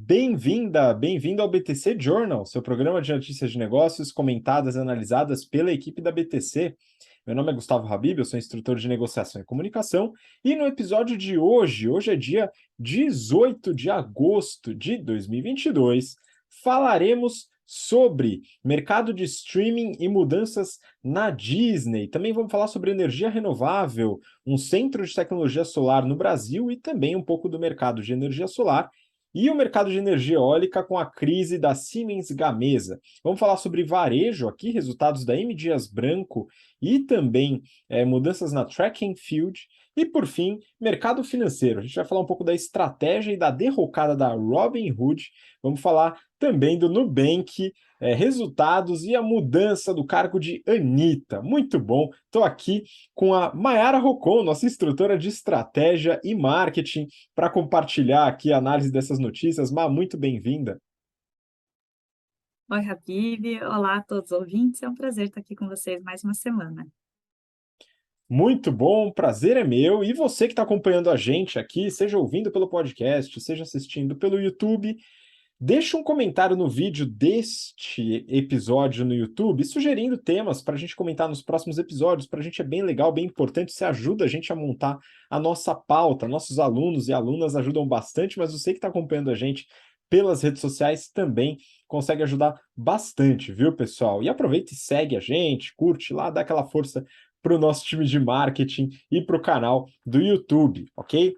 Bem-vinda, bem-vindo ao BTC Journal, seu programa de notícias de negócios comentadas e analisadas pela equipe da BTC. Meu nome é Gustavo Habib, eu sou instrutor de negociação e comunicação, e no episódio de hoje é dia 18 de agosto de 2022, falaremos sobre mercado de streaming e mudanças na Disney. Também vamos falar sobre energia renovável, um centro de tecnologia solar no Brasil e também um pouco do mercado de energia solar e o mercado de energia eólica com a crise da Siemens Gamesa. Vamos falar sobre varejo aqui, resultados da M. Dias Branco e também mudanças na Track and Field. E, por fim, mercado financeiro. A gente vai falar um pouco da estratégia e da derrocada da Robinhood. Vamos falar também do Nubank, resultados e a mudança do cargo de Anitta. Muito bom. Estou aqui com a Mayara Rocon, nossa instrutora de estratégia e marketing, para compartilhar aqui a análise dessas notícias. Má, muito bem-vinda. Oi, Habib. Olá a todos os ouvintes. É um prazer estar aqui com vocês mais uma semana. Muito bom, prazer é meu. E você que está acompanhando a gente aqui, seja ouvindo pelo podcast, seja assistindo pelo YouTube, deixa um comentário no vídeo deste episódio no YouTube, sugerindo temas para a gente comentar nos próximos episódios. Para a gente é bem legal, bem importante, você ajuda a gente a montar a nossa pauta. Nossos alunos e alunas ajudam bastante, mas você que está acompanhando a gente pelas redes sociais também consegue ajudar bastante, viu, pessoal? E aproveita e segue a gente, curte lá, dá aquela força para o nosso time de marketing e para o canal do YouTube, ok?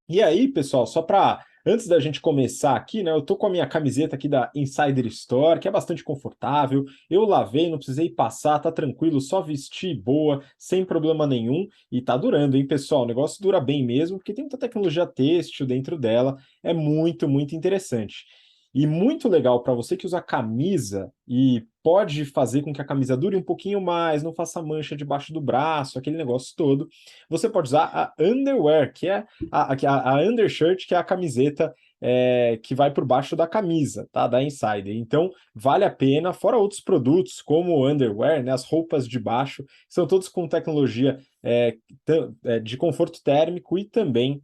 E aí, pessoal, só para antes da gente começar aqui, né? Eu tô com a minha camiseta aqui da Insider Store, que é bastante confortável. Eu lavei, não precisei passar, tá tranquilo, só vestir boa, sem problema nenhum. E tá durando, hein, pessoal? O negócio dura bem mesmo, porque tem muita tecnologia têxtil dentro dela. É muito, muito interessante. E muito legal para você que usa camisa e pode fazer com que a camisa dure um pouquinho mais, não faça mancha debaixo do braço, aquele negócio todo. Você pode usar a underwear, que é a undershirt, que é a camiseta que vai por baixo da camisa, tá? Da Insider. Então, vale a pena, fora outros produtos, como o underwear, né? As roupas de baixo, são todos com tecnologia de conforto térmico e também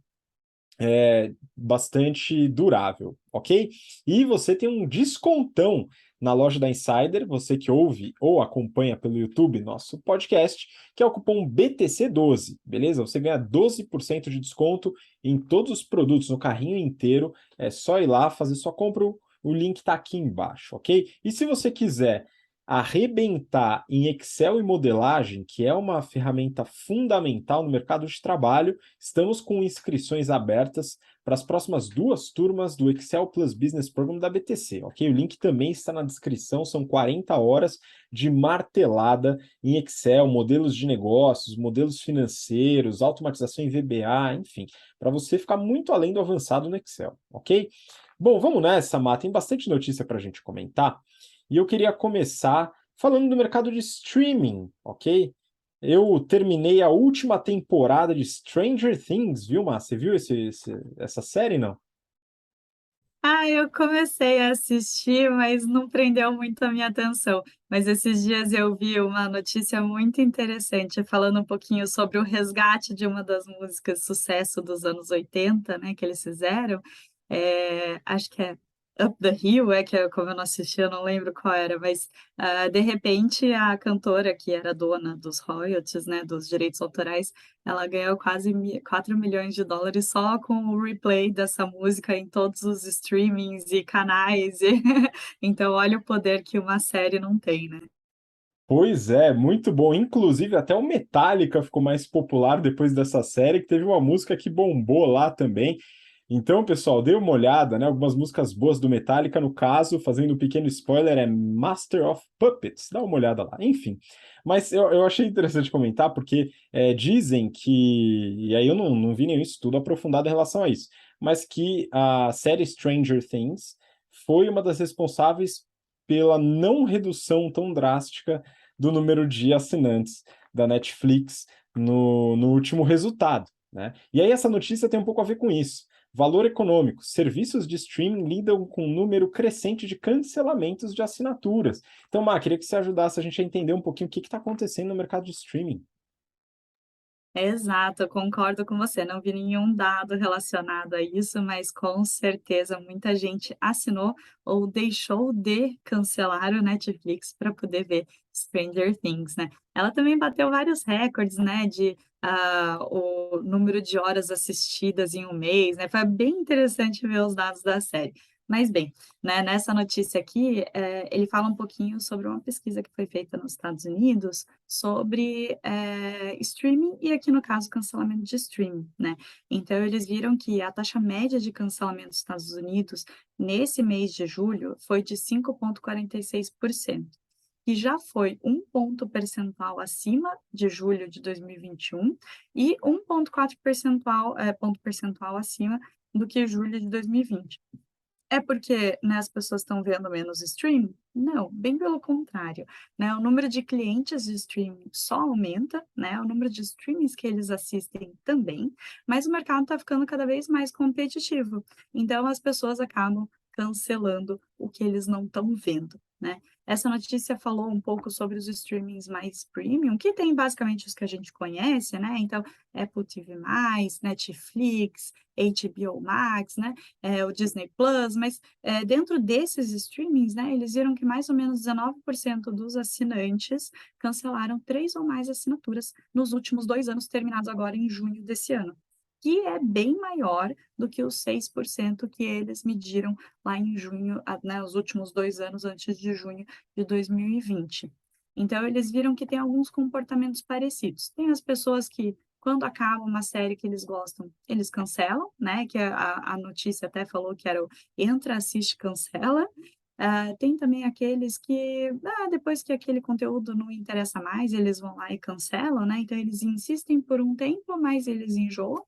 bastante durável, ok? E você tem um descontão na loja da Insider, você que ouve ou acompanha pelo YouTube nosso podcast, que é o cupom BTC12, beleza? Você ganha 12% de desconto em todos os produtos, no carrinho inteiro, é só ir lá fazer sua compra, o link está aqui embaixo, ok? E se você quiser arrebentar em Excel e modelagem, que é uma ferramenta fundamental no mercado de trabalho, estamos com inscrições abertas para as próximas 2 turmas do Excel Plus Business Program da BTC, ok? O link também está na descrição, são 40 horas de martelada em Excel, modelos de negócios, modelos financeiros, automatização em VBA, enfim, para você ficar muito além do avançado no Excel, ok? Bom, vamos nessa, Má, tem bastante notícia para a gente comentar. E eu queria começar falando do mercado de streaming, ok? Eu terminei a última temporada de Stranger Things, viu, Márcia? Você viu essa série, não? Eu comecei a assistir, mas não prendeu muito a minha atenção. Mas esses dias eu vi uma notícia muito interessante, falando um pouquinho sobre o resgate de uma das músicas sucesso dos anos 80, né, que eles fizeram. Acho que é Up the Hill, que é como eu não assisti, eu não lembro qual era, mas, de repente a cantora que era dona dos royalties, né, dos direitos autorais, ela ganhou quase 4 milhões de dólares só com o replay dessa música em todos os streamings e canais, e então olha o poder que uma série não tem, né. Pois é, muito bom. Inclusive, até o Metallica ficou mais popular depois dessa série, que teve uma música que bombou lá também. Então, pessoal, dê uma olhada, né? Algumas músicas boas do Metallica, no caso, fazendo um pequeno spoiler, é Master of Puppets. Dá uma olhada lá. Enfim, mas eu achei interessante comentar, porque dizem que, e aí eu não vi nenhum estudo aprofundado em relação a isso, mas que a série Stranger Things foi uma das responsáveis pela não redução tão drástica do número de assinantes da Netflix no último resultado, né? E aí essa notícia tem um pouco a ver com isso. Valor econômico. Serviços de streaming lidam com um número crescente de cancelamentos de assinaturas. Então, Má, queria que você ajudasse a gente a entender um pouquinho o que está acontecendo no mercado de streaming. Exato, eu concordo com você. Não vi nenhum dado relacionado a isso, mas com certeza muita gente assinou ou deixou de cancelar o Netflix para poder ver Stranger Things, né. Ela também bateu vários recordes, né, de, o número de horas assistidas em um mês, né, foi bem interessante ver os dados da série. Mas bem, né, nessa notícia aqui, ele fala um pouquinho sobre uma pesquisa que foi feita nos Estados Unidos sobre, streaming e aqui no caso cancelamento de streaming, né. Então eles viram que a taxa média de cancelamento dos Estados Unidos nesse mês de julho foi de 5,46%, que já foi 1 ponto percentual acima de julho de 2021 e 1,4 ponto percentual acima do que julho de 2020. É porque, né, as pessoas estão vendo menos streaming? Não, bem pelo contrário, né, o número de clientes de streaming só aumenta, né, o número de streamings que eles assistem também, mas o mercado está ficando cada vez mais competitivo, então as pessoas acabam cancelando o que eles não estão vendo, né. Essa notícia falou um pouco sobre os streamings mais premium, que tem basicamente os que a gente conhece, né, então Apple TV+, Netflix, HBO Max, né, o Disney Plus, mas, dentro desses streamings, né, eles viram que mais ou menos 19% dos assinantes cancelaram 3 ou mais assinaturas nos últimos 2 anos, terminados agora em junho desse ano, que é bem maior do que os 6% que eles mediram lá em junho, né, os últimos 2 anos antes de junho de 2020. Então eles viram que tem alguns comportamentos parecidos. Tem as pessoas que quando acaba uma série que eles gostam, eles cancelam, né, que a notícia até falou que era o entra, assiste, cancela. Tem também aqueles que, depois que aquele conteúdo não interessa mais, eles vão lá e cancelam, né, então eles insistem por um tempo, mas eles enjoam.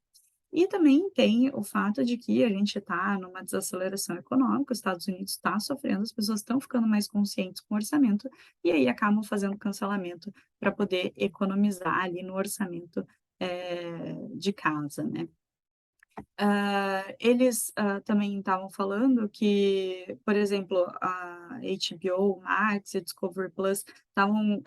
E também tem o fato de que a gente está numa desaceleração econômica, os Estados Unidos está sofrendo, as pessoas estão ficando mais conscientes com o orçamento, e aí acabam fazendo cancelamento para poder economizar ali no orçamento, de casa, né. Eles, também estavam falando que, por exemplo, a HBO Max e Discovery Plus estavam,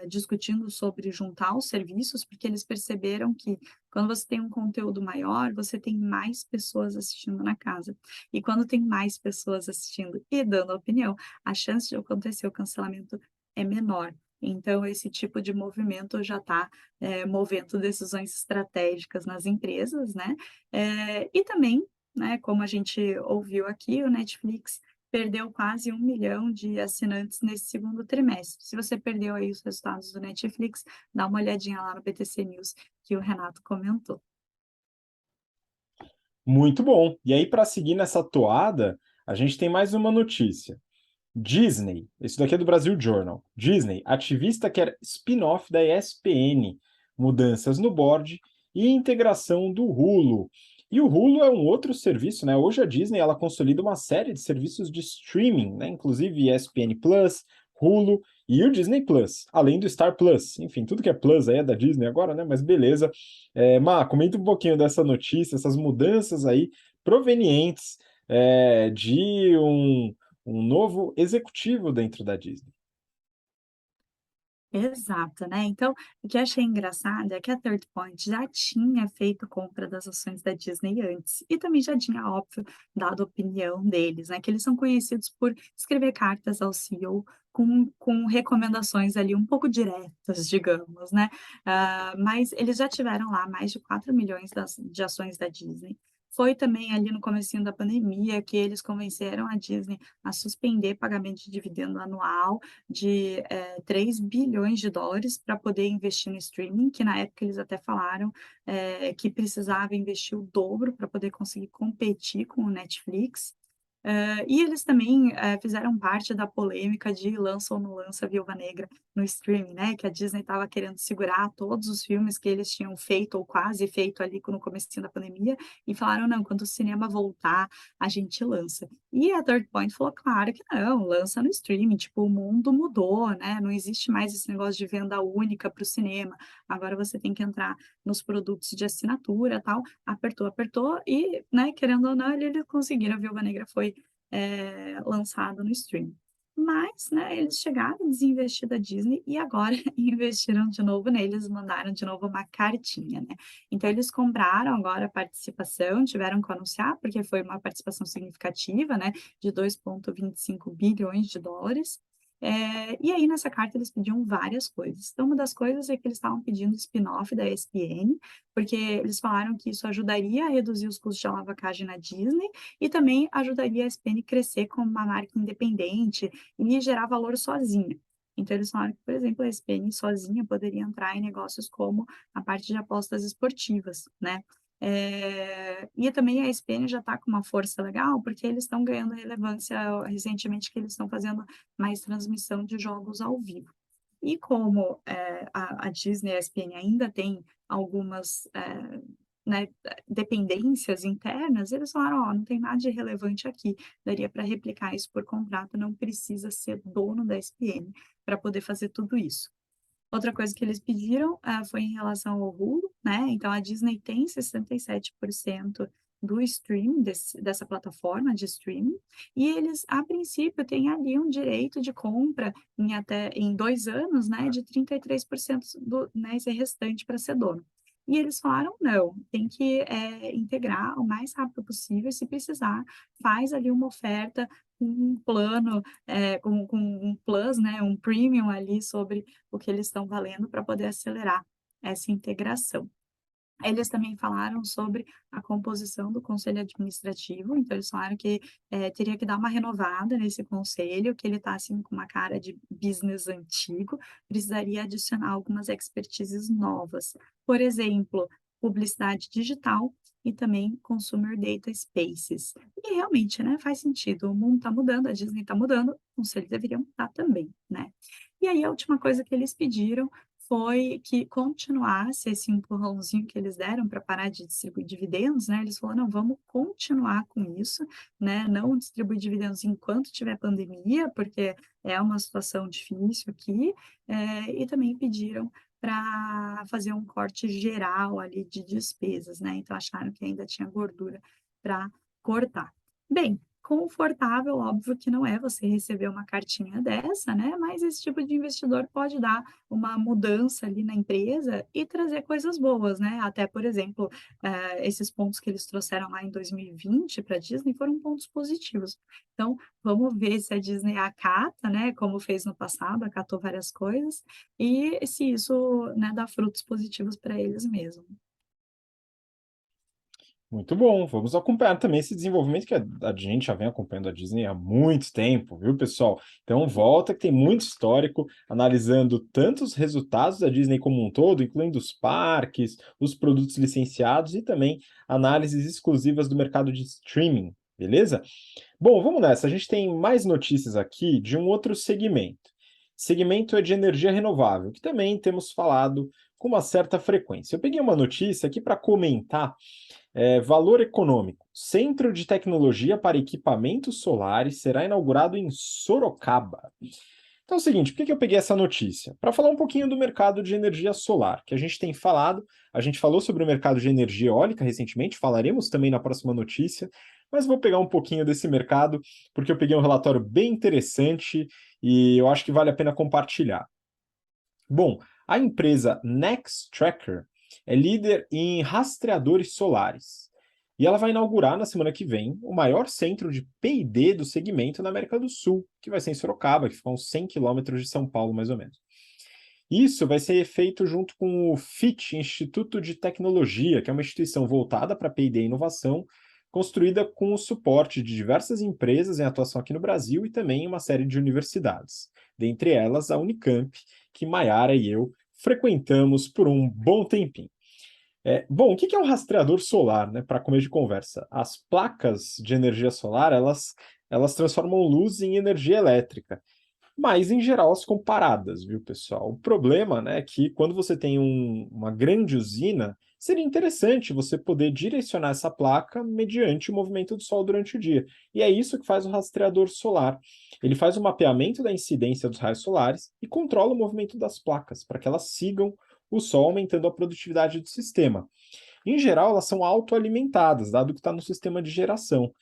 discutindo sobre juntar os serviços, porque eles perceberam que quando você tem um conteúdo maior, você tem mais pessoas assistindo na casa. E quando tem mais pessoas assistindo e dando opinião, a chance de acontecer o cancelamento é menor. Então esse tipo de movimento já está, movendo decisões estratégicas nas empresas, né, e também, né, como a gente ouviu aqui, o Netflix perdeu quase 1 milhão de assinantes nesse segundo trimestre. Se você perdeu aí os resultados do Netflix, dá uma olhadinha lá no BTC News que o Renato comentou. Muito bom. E aí, para seguir nessa toada, a gente tem mais uma notícia. Disney, isso daqui é do Brasil Journal. Disney, ativista quer spin-off da ESPN, mudanças no board e integração do Hulu. E o Hulu é um outro serviço, né? Hoje a Disney ela consolida uma série de serviços de streaming, né? Inclusive ESPN Plus, Hulu e o Disney Plus, além do Star Plus. Enfim, tudo que é Plus aí é da Disney agora, né? Mas beleza. Má, comenta um pouquinho dessa notícia, essas mudanças aí provenientes de um novo executivo dentro da Disney. Exato, né, então, o que eu achei engraçado é que a Third Point já tinha feito compra das ações da Disney antes, e também já tinha, óbvio, dado a opinião deles, né, que eles são conhecidos por escrever cartas ao CEO com recomendações ali um pouco diretas, digamos, né, mas eles já tiveram lá mais de 4 milhões de ações da Disney. Foi também ali no comecinho da pandemia que eles convenceram a Disney a suspender pagamento de dividendo anual de 3 bilhões de dólares para poder investir no streaming, que na época eles até falaram, que precisava investir o dobro para poder conseguir competir com o Netflix. E eles também, fizeram parte da polêmica de lança ou não lança Viúva Negra no streaming, né, que a Disney estava querendo segurar todos os filmes que eles tinham feito ou quase feito ali no comecinho da pandemia, e falaram: "Não, quando o cinema voltar, a gente lança". E a Third Point falou: "Claro que não, lança no streaming, tipo, o mundo mudou, né, não existe mais esse negócio de venda única para o cinema, agora você tem que entrar nos produtos de assinatura, tal". Apertou, apertou e, né, querendo ou não, eles conseguiram, a Viúva Negra foi, lançado no streaming. Mas, né, eles chegaram a desinvestir da Disney e agora investiram de novo neles, mandaram de novo uma cartinha, né. Então eles compraram agora a participação, tiveram que anunciar, porque foi uma participação significativa, né, de 2,25 bilhões de dólares. E aí nessa carta eles pediam várias coisas. Então uma das coisas é que eles estavam pedindo spin-off da ESPN, porque eles falaram que isso ajudaria a reduzir os custos de alavancagem na Disney e também ajudaria a ESPN crescer como uma marca independente e gerar valor sozinha. Então eles falaram que, por exemplo, a ESPN sozinha poderia entrar em negócios como a parte de apostas esportivas, né. E também a ESPN já está com uma força legal, porque eles estão ganhando relevância recentemente, que eles estão fazendo mais transmissão de jogos ao vivo. E como, a Disney e a ESPN ainda têm algumas, né, dependências internas, eles falaram: "Ó, não tem nada de relevante aqui, daria para replicar isso por contrato, não precisa ser dono da ESPN para poder fazer tudo isso". Outra coisa que eles pediram, foi em relação ao Hulu, né, então a Disney tem 67% do streaming dessa plataforma de streaming, e eles, a princípio, têm ali um direito de compra em 2 anos, né, de 33% do, né, esse restante para ser dono. E eles falaram: "Não, tem que, integrar o mais rápido possível, se precisar, faz ali uma oferta com um plano, com um plus, né, um premium ali sobre o que eles estão valendo para poder acelerar essa integração". Eles também falaram sobre a composição do conselho administrativo, então eles falaram que, teria que dar uma renovada nesse conselho, que ele está, assim, com uma cara de business antigo, precisaria adicionar algumas expertises novas. Por exemplo, publicidade digital e também consumer data spaces. E realmente, né, faz sentido, o mundo está mudando, a Disney está mudando, o conselho deveria mudar também, né. E aí a última coisa que eles pediram foi que continuasse esse empurrãozinho que eles deram para parar de distribuir dividendos, né, eles falaram: "Não, vamos continuar com isso, né, não distribuir dividendos enquanto tiver pandemia, porque é uma situação difícil aqui", e também pediram para fazer um corte geral ali de despesas, né, então acharam que ainda tinha gordura para cortar. Bem, confortável, óbvio que não é você receber uma cartinha dessa, né, mas esse tipo de investidor pode dar uma mudança ali na empresa e trazer coisas boas, né, até, por exemplo, esses pontos que eles trouxeram lá em 2020 para a Disney foram pontos positivos. Então, vamos ver se a Disney acata, né, como fez no passado, acatou várias coisas, e se isso, né, dá frutos positivos para eles mesmo. Muito bom, vamos acompanhar também esse desenvolvimento que a gente já vem acompanhando a Disney há muito tempo, viu, pessoal? Então volta que tem muito histórico, analisando tanto os resultados da Disney como um todo, incluindo os parques, os produtos licenciados e também análises exclusivas do mercado de streaming, beleza? Bom, vamos nessa, a gente tem mais notícias aqui de um outro segmento. Segmento é de energia renovável, que também temos falado com uma certa frequência. Eu peguei uma notícia aqui para comentar valor econômico. Centro de tecnologia para equipamentos solares será inaugurado em Sorocaba. Então é o seguinte, por que eu peguei essa notícia? Para falar um pouquinho do mercado de energia solar, que a gente tem falado, a gente falou sobre o mercado de energia eólica recentemente, falaremos também na próxima notícia, mas vou pegar um pouquinho desse mercado, porque eu peguei um relatório bem interessante e eu acho que vale a pena compartilhar. Bom, a empresa Nextracker é líder em rastreadores solares. E ela vai inaugurar na semana que vem o maior centro de P&D do segmento na América do Sul, que vai ser em Sorocaba, que fica a uns 100 quilômetros de São Paulo, mais ou menos. Isso vai ser feito junto com o FIT, Instituto de Tecnologia, que é uma instituição voltada para P&D e inovação, construída com o suporte de diversas empresas em atuação aqui no Brasil e também uma série de universidades, dentre elas a Unicamp, que Maiara e eu frequentamos por um bom tempinho. Bom, o que é um rastreador solar, né, para começo de conversa? As placas de energia solar, elas transformam luz em energia elétrica, mas em geral as comparadas, viu, pessoal? O problema, né, é que quando você tem uma grande usina, seria interessante você poder direcionar essa placa mediante o movimento do Sol durante o dia. E é isso que faz o rastreador solar. Ele faz o mapeamento da incidência dos raios solares e controla o movimento das placas, para que elas sigam o Sol, aumentando a produtividade do sistema. Em geral, elas são autoalimentadas, dado que está no sistema de geração.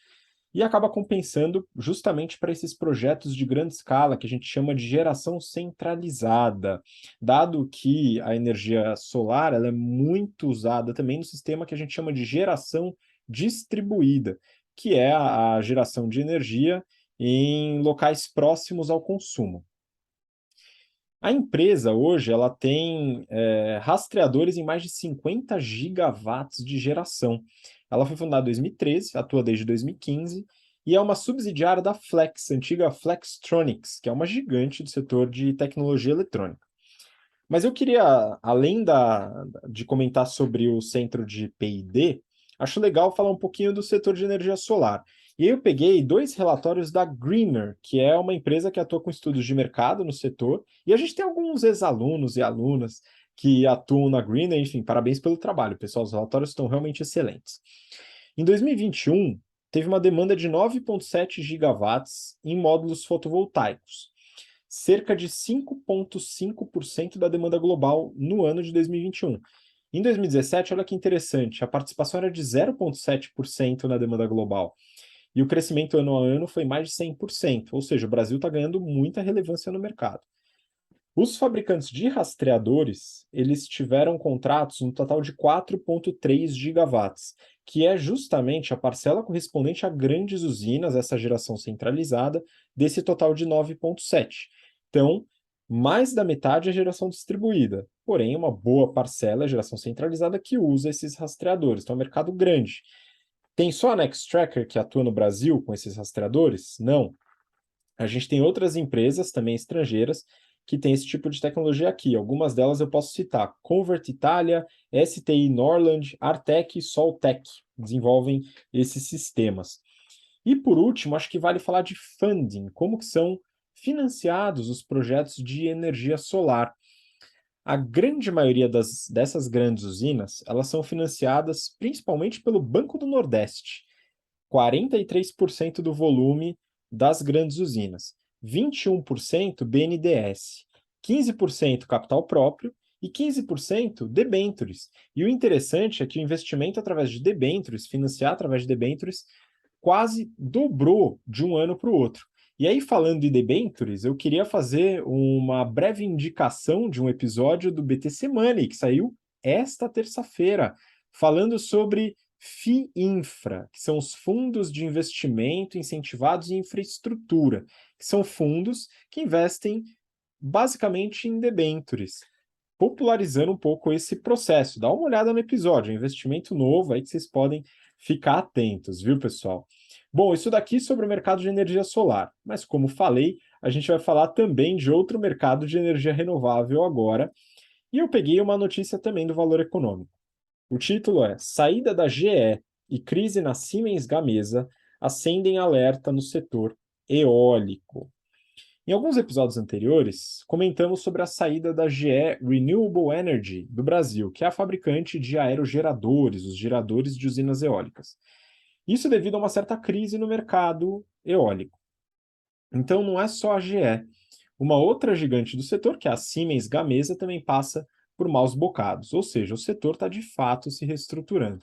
e acaba compensando justamente para esses projetos de grande escala, que a gente chama de geração centralizada, dado que a energia solar ela é muito usada também no sistema que a gente chama de geração distribuída, que é a geração de energia em locais próximos ao consumo. A empresa hoje ela tem rastreadores em mais de 50 gigawatts de geração. Ela foi fundada em 2013, atua desde 2015 e é uma subsidiária da Flex, antiga Flextronics, que é uma gigante do setor de tecnologia eletrônica. Mas eu queria, além de comentar sobre o centro de P&D, acho legal falar um pouquinho do setor de energia solar. E aí eu peguei dois relatórios da Greener, que é uma empresa que atua com estudos de mercado no setor, e a gente tem alguns ex-alunos e alunas que atuam na Greener, enfim, parabéns pelo trabalho, pessoal, os relatórios estão realmente excelentes. Em 2021, teve uma demanda de 9,7 gigawatts em módulos fotovoltaicos, cerca de 5,5% da demanda global no ano de 2021. Em 2017, olha que interessante, a participação era de 0,7% na demanda global. E o crescimento ano a ano foi mais de 100%, ou seja, o Brasil está ganhando muita relevância no mercado. Os fabricantes de rastreadores, eles tiveram contratos no total de 4,3 gigawatts, que é justamente a parcela correspondente a grandes usinas, essa geração centralizada, desse total de 9,7. Então, mais da metade é geração distribuída, porém uma boa parcela é geração centralizada que usa esses rastreadores, então é um mercado grande. Tem só a Nextracker que atua no Brasil com esses rastreadores? Não. A gente tem outras empresas também estrangeiras que têm esse tipo de tecnologia aqui. Algumas delas eu posso citar: Convert Italia, STI Norland, Artec e Soltec desenvolvem esses sistemas. E por último, acho que vale falar de funding, como que são financiados os projetos de energia solar. A grande maioria dessas grandes usinas, elas são financiadas principalmente pelo Banco do Nordeste, 43% do volume das grandes usinas, 21% BNDES, 15% capital próprio e 15% debêntures. E o interessante é que o investimento através de debêntures, financiar através de debêntures, quase dobrou de um ano para o outro. E aí, falando de debêntures, eu queria fazer uma breve indicação de um episódio do BTC Money, que saiu esta terça-feira, falando sobre FIINFRA, que são os fundos de investimento incentivados em infraestrutura, que são fundos que investem basicamente em debêntures, popularizando um pouco esse processo. Dá uma olhada no episódio, é um investimento novo aí que vocês podem ficar atentos, viu, pessoal? Bom, isso daqui sobre o mercado de energia solar, mas como falei, a gente vai falar também de outro mercado de energia renovável agora, e eu peguei uma notícia também do Valor Econômico. O título é: Saída da GE e crise na Siemens Gamesa acendem alerta no setor eólico. Em alguns episódios anteriores, comentamos sobre a saída da GE Renewable Energy do Brasil, que é a fabricante de aerogeradores, os geradores de usinas eólicas. Isso devido a uma certa crise no mercado eólico. Então, não é só a GE. Uma outra gigante do setor, que é a Siemens Gamesa, também passa por maus bocados, ou seja, o setor está de fato se reestruturando.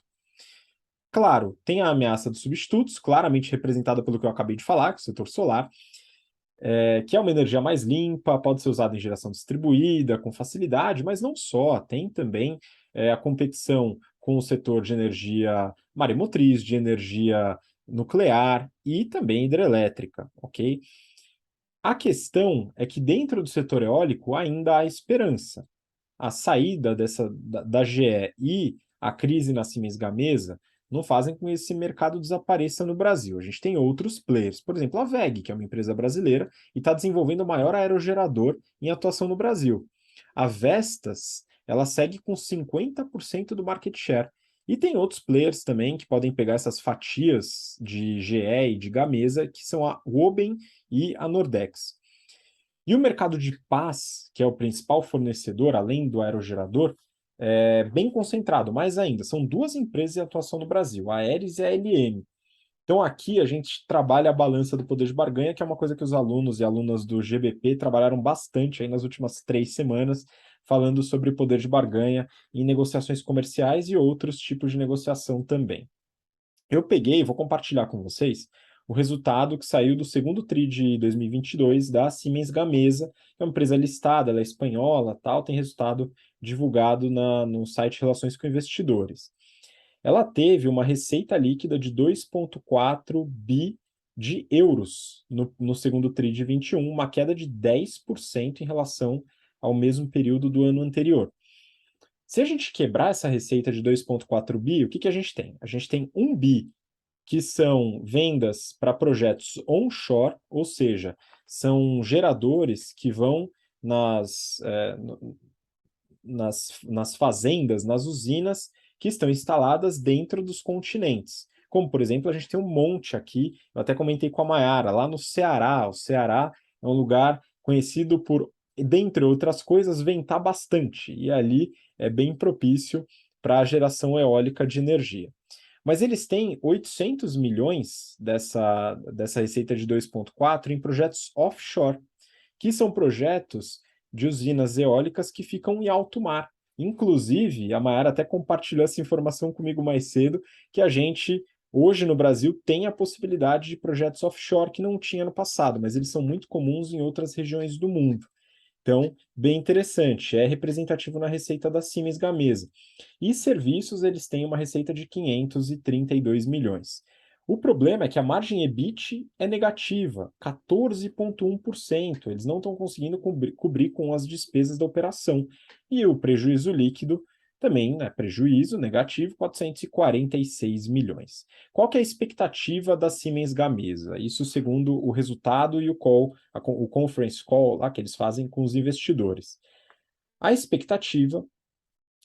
Claro, tem a ameaça dos substitutos, claramente representada pelo que eu acabei de falar, que é o setor solar, que é uma energia mais limpa, pode ser usada em geração distribuída, com facilidade, mas não só, tem também a competição com o setor de energia maremotriz, de energia nuclear e também hidrelétrica, ok? A questão é que dentro do setor eólico ainda há esperança. A saída da GE e a crise na Siemens Gamesa não fazem com que esse mercado desapareça no Brasil. A gente tem outros players, por exemplo, a WEG, que é uma empresa brasileira e está desenvolvendo o maior aerogerador em atuação no Brasil. A Vestas, ela segue com 50% do market share. E tem outros players também que podem pegar essas fatias de GE e de Gamesa, que são a Woben e a Nordex. E o mercado de pás, que é o principal fornecedor, além do aerogerador, é bem concentrado, mais ainda. São duas empresas em atuação no Brasil, a Aeris e a LM. Então aqui a gente trabalha a balança do poder de barganha, que é uma coisa que os alunos e alunas do GBP trabalharam bastante aí nas últimas 3 semanas, falando sobre poder de barganha em negociações comerciais e outros tipos de negociação também. Eu peguei, vou compartilhar com vocês, o resultado que saiu do segundo TRI de 2022 da Siemens Gamesa, que é uma empresa listada, ela é espanhola, tal, tem resultado divulgado no site Relações com Investidores. Ela teve uma receita líquida de 2,4 bi de euros no segundo TRI de 21, uma queda de 10% em relação ao mesmo período do ano anterior. Se a gente quebrar essa receita de 2,4 bi, o que a gente tem? A gente tem 1 bi, que são vendas para projetos onshore, ou seja, são geradores que vão nas fazendas, nas usinas que estão instaladas dentro dos continentes. Como, por exemplo, a gente tem um monte aqui, eu até comentei com a Mayara, lá no Ceará. O Ceará é um lugar conhecido por, dentre outras coisas, ventar bastante, e ali é bem propício para a geração eólica de energia. Mas eles têm 800 milhões dessa receita de 2,4 em projetos offshore, que são projetos de usinas eólicas que ficam em alto mar. Inclusive, a Mayara até compartilhou essa informação comigo mais cedo, que a gente, hoje no Brasil, tem a possibilidade de projetos offshore que não tinha no passado, mas eles são muito comuns em outras regiões do mundo. Então, bem interessante, é representativo na receita da Siemens Gamesa. E serviços, eles têm uma receita de 532 milhões. O problema é que a margem EBIT é negativa, 14,1%. Eles não estão conseguindo cobrir com as despesas da operação. E o prejuízo líquido também, né, prejuízo negativo, 446 milhões. Qual que é a expectativa da Siemens Gamesa? Isso segundo o resultado e o conference call lá que eles fazem com os investidores. A expectativa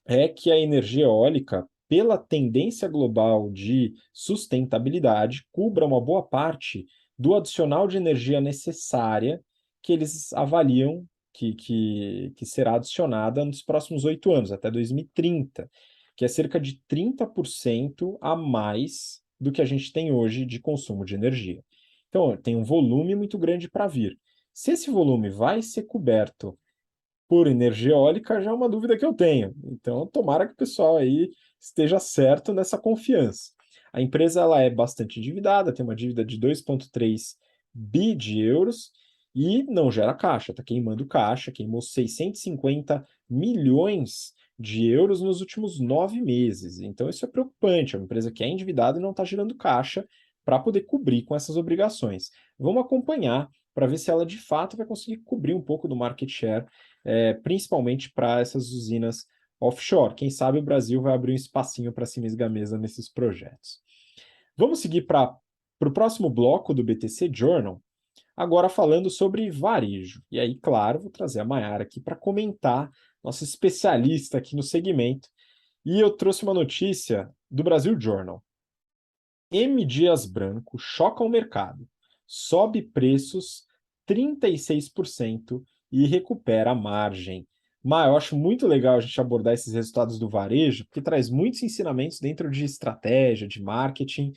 é que a energia eólica, pela tendência global de sustentabilidade, cubra uma boa parte do adicional de energia necessária que eles avaliam que será adicionada nos próximos 8 anos, até 2030, que é cerca de 30% a mais do que a gente tem hoje de consumo de energia. Então, tem um volume muito grande para vir. Se esse volume vai ser coberto por energia eólica, já é uma dúvida que eu tenho. Então, tomara que o pessoal aí esteja certo nessa confiança. A empresa ela é bastante endividada, tem uma dívida de 2,3 bi de euros e não gera caixa, está queimando caixa, queimou 650 milhões de euros nos últimos 9 meses. Então, isso é preocupante. É uma empresa que é endividada e não está gerando caixa para poder cobrir com essas obrigações. Vamos acompanhar para ver se ela de fato vai conseguir cobrir um pouco do market share, principalmente para essas usinas offshore. Quem sabe o Brasil vai abrir um espacinho para a Siemens Gamesa nesses projetos. Vamos seguir para o próximo bloco do BTC Journal, agora falando sobre varejo. E aí, claro, vou trazer a Mayara aqui para comentar, nossa especialista aqui no segmento. E eu trouxe uma notícia do Brasil Journal. M. Dias Branco choca o mercado, sobe preços 36% e recupera a margem. Mas eu acho muito legal a gente abordar esses resultados do varejo, porque traz muitos ensinamentos dentro de estratégia, de marketing,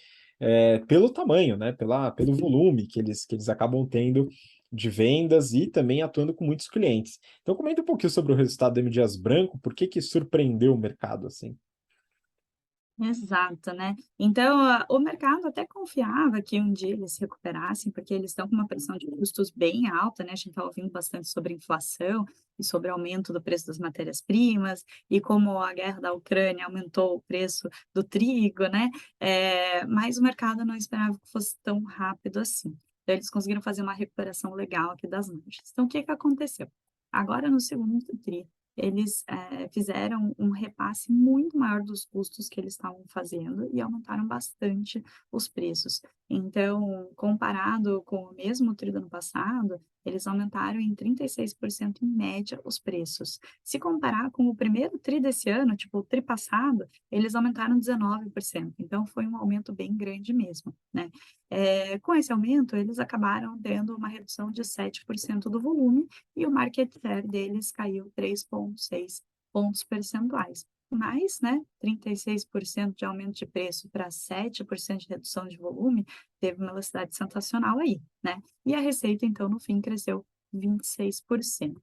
pelo tamanho, né? Pelo volume que eles acabam tendo de vendas e também atuando com muitos clientes. Então comenta um pouquinho sobre o resultado do M. Dias Branco, por que surpreendeu o mercado assim? Exato, né. Então, o mercado até confiava que um dia eles se recuperassem, porque eles estão com uma pressão de custos bem alta, né, a gente está ouvindo bastante sobre inflação e sobre aumento do preço das matérias-primas, e como a guerra da Ucrânia aumentou o preço do trigo, né, mas o mercado não esperava que fosse tão rápido assim. Então eles conseguiram fazer uma recuperação legal aqui das margens. Então o que que aconteceu? Agora no segundo tri, eles, fizeram um repasse muito maior dos custos que eles estavam fazendo e aumentaram bastante os preços. Então, comparado com o mesmo trimestre do ano passado, eles aumentaram em 36% em média os preços. Se comparar com o primeiro tri desse ano, tipo o tri passado, eles aumentaram 19%, então foi um aumento bem grande mesmo, né. Com esse aumento, eles acabaram tendo uma redução de 7% do volume e o market share deles caiu 3,6 pontos percentuais. Mas, né, 36% de aumento de preço para 7% de redução de volume, teve uma velocidade sensacional aí, né. E a receita, então, no fim, cresceu 26%.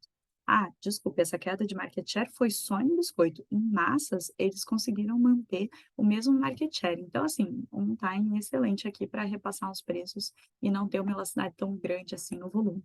Ah, desculpe, essa queda de market share foi só em biscoito. Em massas, eles conseguiram manter o mesmo market share. Então, assim, um timing excelente aqui para repassar os preços e não ter uma velocidade tão grande assim no volume.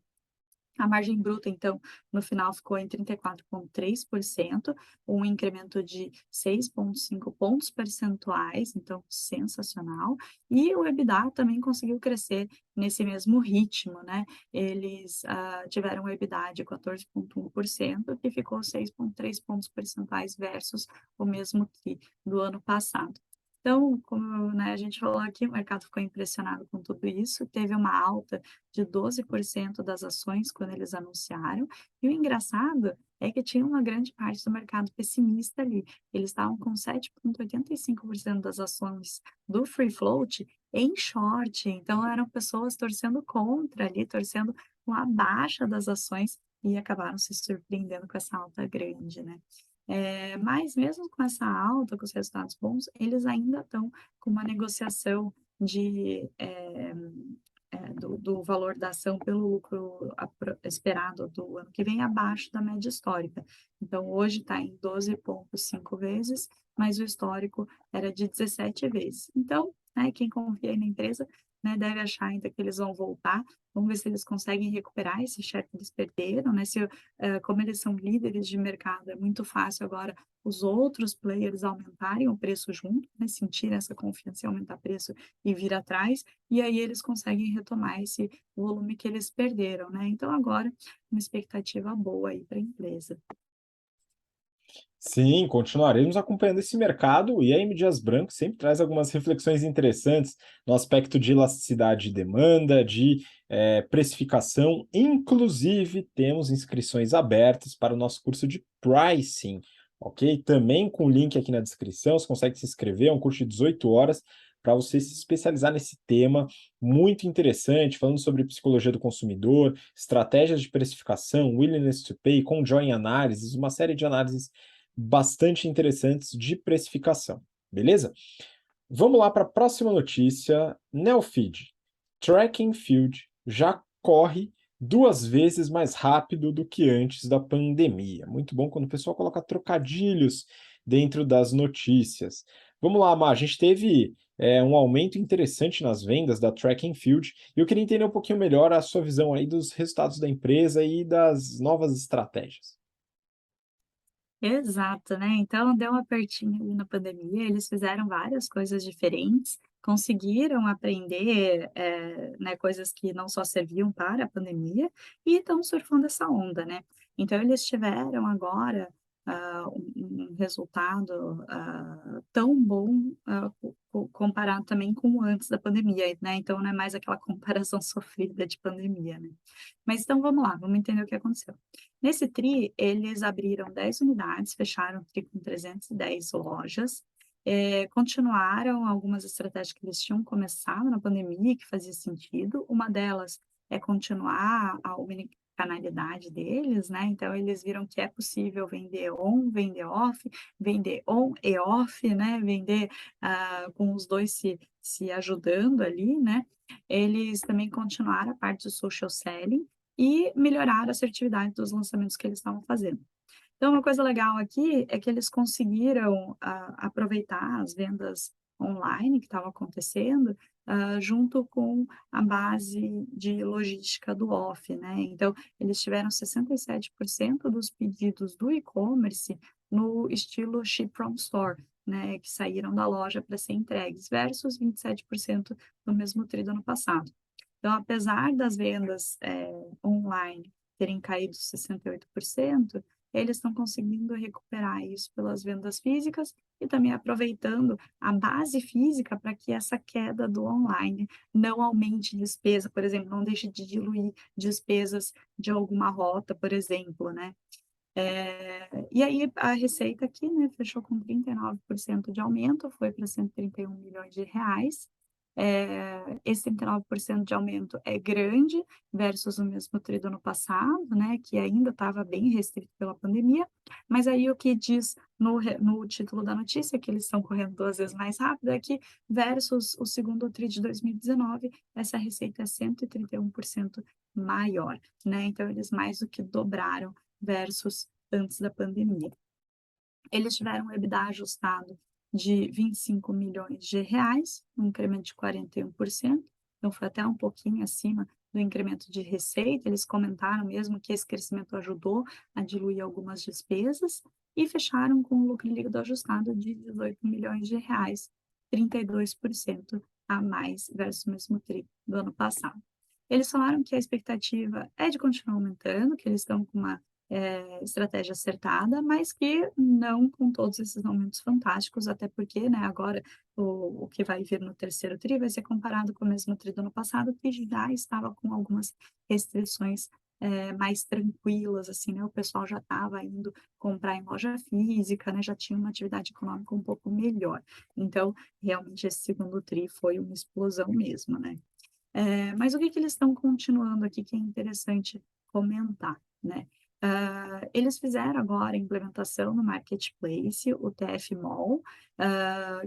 A margem bruta, então, no final ficou em 34,3%, um incremento de 6,5 pontos percentuais, então sensacional. E o EBITDA também conseguiu crescer nesse mesmo ritmo, né? Eles tiveram um EBITDA de 14,1%, que ficou 6,3 pontos percentuais versus o mesmo que do ano passado. Então, como, né, a gente falou aqui, o mercado ficou impressionado com tudo isso, teve uma alta de 12% das ações quando eles anunciaram, e o engraçado é que tinha uma grande parte do mercado pessimista ali. Eles estavam com 7,85% das ações do free float em short, então eram pessoas torcendo contra ali, torcendo com a baixa das ações e acabaram se surpreendendo com essa alta grande, né? Mas mesmo com essa alta, com os resultados bons, eles ainda estão com uma negociação de do valor da ação pelo lucro esperado do ano que vem abaixo da média histórica. Então, hoje está em 12,5 vezes, mas o histórico era de 17 vezes. Então, né, quem confia aí na empresa, né, deve achar ainda que eles vão voltar. Vamos ver se eles conseguem recuperar esse share que eles perderam, né? Como eles são líderes de mercado, é muito fácil agora os outros players aumentarem o preço junto, né? Sentir essa confiança e aumentar o preço e vir atrás, e aí eles conseguem retomar esse volume que eles perderam, né? Então, agora, uma expectativa boa aí para a empresa. Sim, continuaremos acompanhando esse mercado e a M. Dias Branco sempre traz algumas reflexões interessantes no aspecto de elasticidade de demanda, de precificação. Inclusive, temos inscrições abertas para o nosso curso de pricing, ok? Também com o link aqui na descrição, você consegue se inscrever, é um curso de 18 horas para você se especializar nesse tema muito interessante, falando sobre psicologia do consumidor, estratégias de precificação, willingness to pay, conjoin análises, uma série de análises bastante interessantes de precificação, beleza? Vamos lá para a próxima notícia. Neofeed. Track and Field já corre 2 vezes mais rápido do que antes da pandemia. Muito bom quando o pessoal coloca trocadilhos dentro das notícias. Vamos lá, Mar, a gente teve um aumento interessante nas vendas da Track and Field e eu queria entender um pouquinho melhor a sua visão aí dos resultados da empresa e das novas estratégias. Exato, né? Então deu um apertinho ali na pandemia, eles fizeram várias coisas diferentes, conseguiram aprender, né, coisas que não só serviam para a pandemia e estão surfando essa onda, né? Então eles tiveram agora um resultado tão bom comparado também com antes da pandemia, né? Então não é mais aquela comparação sofrida de pandemia, né? Mas então vamos lá, vamos entender o que aconteceu. Nesse TRI, eles abriram 10 unidades, fecharam o TRI com 310 lojas, continuaram algumas estratégias que eles tinham começado na pandemia, que fazia sentido. Uma delas é continuar a omnicanalidade deles, né? Então, eles viram que é possível vender on, vender off, vender on e off, né? Vender com os dois se ajudando ali, né? Eles também continuaram a parte do social selling, e melhorar a assertividade dos lançamentos que eles estavam fazendo. Então, uma coisa legal aqui é que eles conseguiram aproveitar as vendas online que estavam acontecendo, junto com a base de logística do off, né? Então, eles tiveram 67% dos pedidos do e-commerce no estilo ship from store, né? Que saíram da loja para ser entregues, versus 27% no mesmo trimestre do ano passado. Então, apesar das vendas online terem caído 68%, eles estão conseguindo recuperar isso pelas vendas físicas e também aproveitando a base física para que essa queda do online não aumente despesa, por exemplo, não deixe de diluir despesas de alguma rota, por exemplo, né? E aí a receita aqui, né, fechou com 39% de aumento, foi para 131 milhões de reais. Esse 39% de aumento é grande versus o mesmo trimestre do ano passado, né, que ainda estava bem restrito pela pandemia, mas aí o que diz no título da notícia, que eles estão correndo 2 vezes mais rápido, é que versus o segundo trimestre de 2019, essa receita é 131% maior, né, então eles mais do que dobraram versus antes da pandemia. Eles tiveram um EBITDA ajustado de 25 milhões de reais, um incremento de 41%, então foi até um pouquinho acima do incremento de receita. Eles comentaram mesmo que esse crescimento ajudou a diluir algumas despesas e fecharam com um lucro líquido ajustado de 18 milhões de reais, 32% a mais versus o mesmo tri do ano passado. Eles falaram que a expectativa é de continuar aumentando, que eles estão com uma estratégia acertada, mas que não com todos esses aumentos fantásticos, até porque, né, agora o que vai vir no terceiro tri vai ser comparado com o mesmo tri do ano passado, que já estava com algumas restrições mais tranquilas, assim, né, o pessoal já estava indo comprar em loja física, né, já tinha uma atividade econômica um pouco melhor. Então, realmente, esse segundo tri foi uma explosão mesmo, né. Mas o que que eles estão continuando aqui que é interessante comentar, né. Eles fizeram agora a implementação no marketplace, o TF Mall,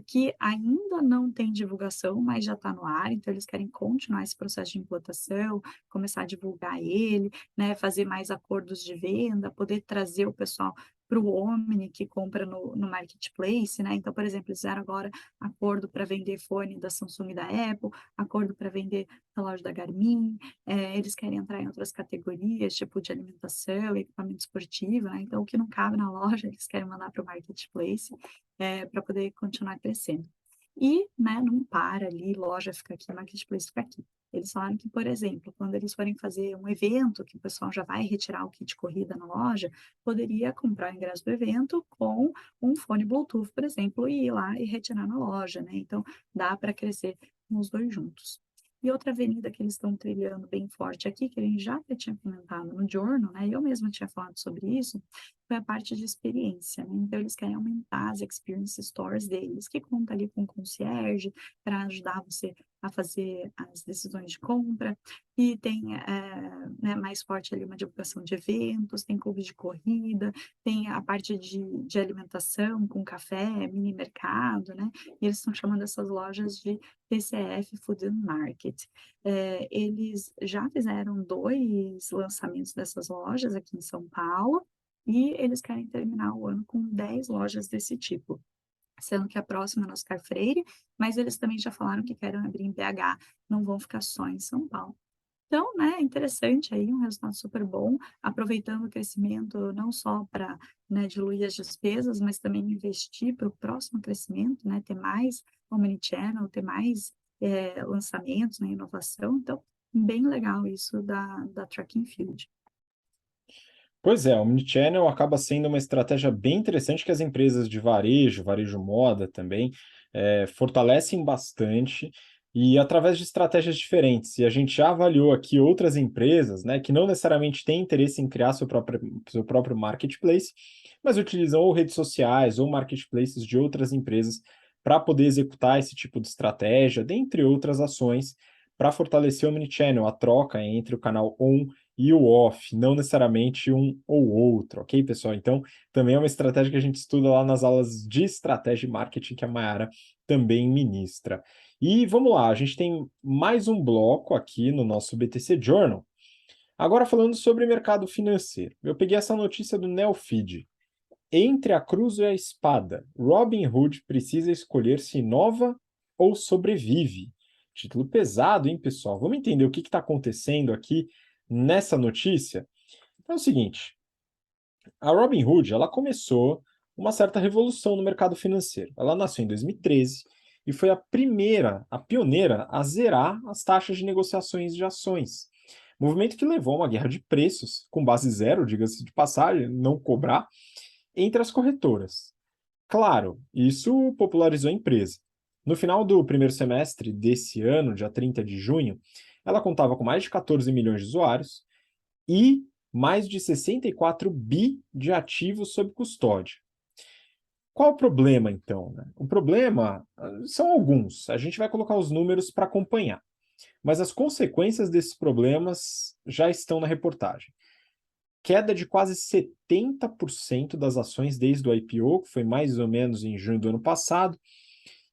que ainda não tem divulgação, mas já está no ar, então eles querem continuar esse processo de implantação, começar a divulgar ele, né, fazer mais acordos de venda, poder trazer o pessoal para o Omni que compra no marketplace, né. Então, por exemplo, eles fizeram agora acordo para vender fone da Samsung e da Apple, acordo para vender na loja da Garmin, eles querem entrar em outras categorias, tipo de alimentação, equipamento esportivo, né, então o que não cabe na loja, eles querem mandar para o marketplace, para poder continuar crescendo. E, né, não para ali, loja fica aqui, marketplace fica aqui. Eles falaram que, por exemplo, quando eles forem fazer um evento, que o pessoal já vai retirar o kit corrida na loja, poderia comprar o ingresso do evento com um fone Bluetooth, por exemplo, e ir lá e retirar na loja, né, então dá para crescer com os 2 juntos. E outra avenida que eles estão trilhando bem forte aqui, que a gente já até tinha comentado no Journal, né, eu mesma tinha falado sobre isso, foi a parte de experiência, né, então eles querem aumentar as experience stores deles, que conta ali com concierge, para ajudar você a fazer as decisões de compra, e tem, né, mais forte ali uma divulgação de eventos, tem clube de corrida, tem a parte de alimentação com café, mini mercado, né, e eles estão chamando essas lojas de TCF Food and Market. Eles já fizeram 2 lançamentos dessas lojas aqui em São Paulo, e eles querem terminar o ano com 10 lojas desse tipo, sendo que a próxima é no Oscar Freire, mas eles também já falaram que querem abrir em BH, não vão ficar só em São Paulo. Então, né, interessante aí, um resultado super bom, aproveitando o crescimento não só para, né, diluir as despesas, mas também investir para o próximo crescimento, né, ter mais omnichannel, ter mais lançamentos, né, inovação. Então, bem legal isso da Track and Field. Pois é, o Omnichannel acaba sendo uma estratégia bem interessante que as empresas de varejo, varejo moda também, fortalecem bastante e através de estratégias diferentes. E a gente já avaliou aqui outras empresas, né, que não necessariamente têm interesse em criar seu próprio marketplace, mas utilizam ou redes sociais ou marketplaces de outras empresas para poder executar esse tipo de estratégia, dentre outras ações, para fortalecer o Omnichannel, a troca entre o canal on e o off, não necessariamente um ou outro, ok, pessoal? Então, também é uma estratégia que a gente estuda lá nas aulas de estratégia e marketing que a Mayara também ministra. E vamos lá, a gente tem mais um bloco aqui no nosso BTC Journal. Agora falando sobre mercado financeiro. Eu peguei essa notícia do Neofeed. Entre a cruz e a espada, Robinhood precisa escolher se inova ou sobrevive. Título pesado, hein, pessoal? Vamos entender o que está acontecendo aqui nessa notícia? É o seguinte, a Robinhood, ela começou uma certa revolução no mercado financeiro. Ela nasceu em 2013 e foi a primeira, a pioneira, a zerar as taxas de negociações de ações. Movimento que levou a uma guerra de preços, com base zero, diga-se de passagem, não cobrar, entre as corretoras. Claro, isso popularizou a empresa. No final do primeiro semestre desse ano, dia 30 de junho, ela contava com mais de 14 milhões de usuários e mais de 64 bi de ativos sob custódia. Qual o problema, então, né? O problema são alguns. A gente vai colocar os números para acompanhar. Mas as consequências desses problemas já estão na reportagem. Queda de quase 70% das ações desde o IPO, que foi mais ou menos em junho do ano passado,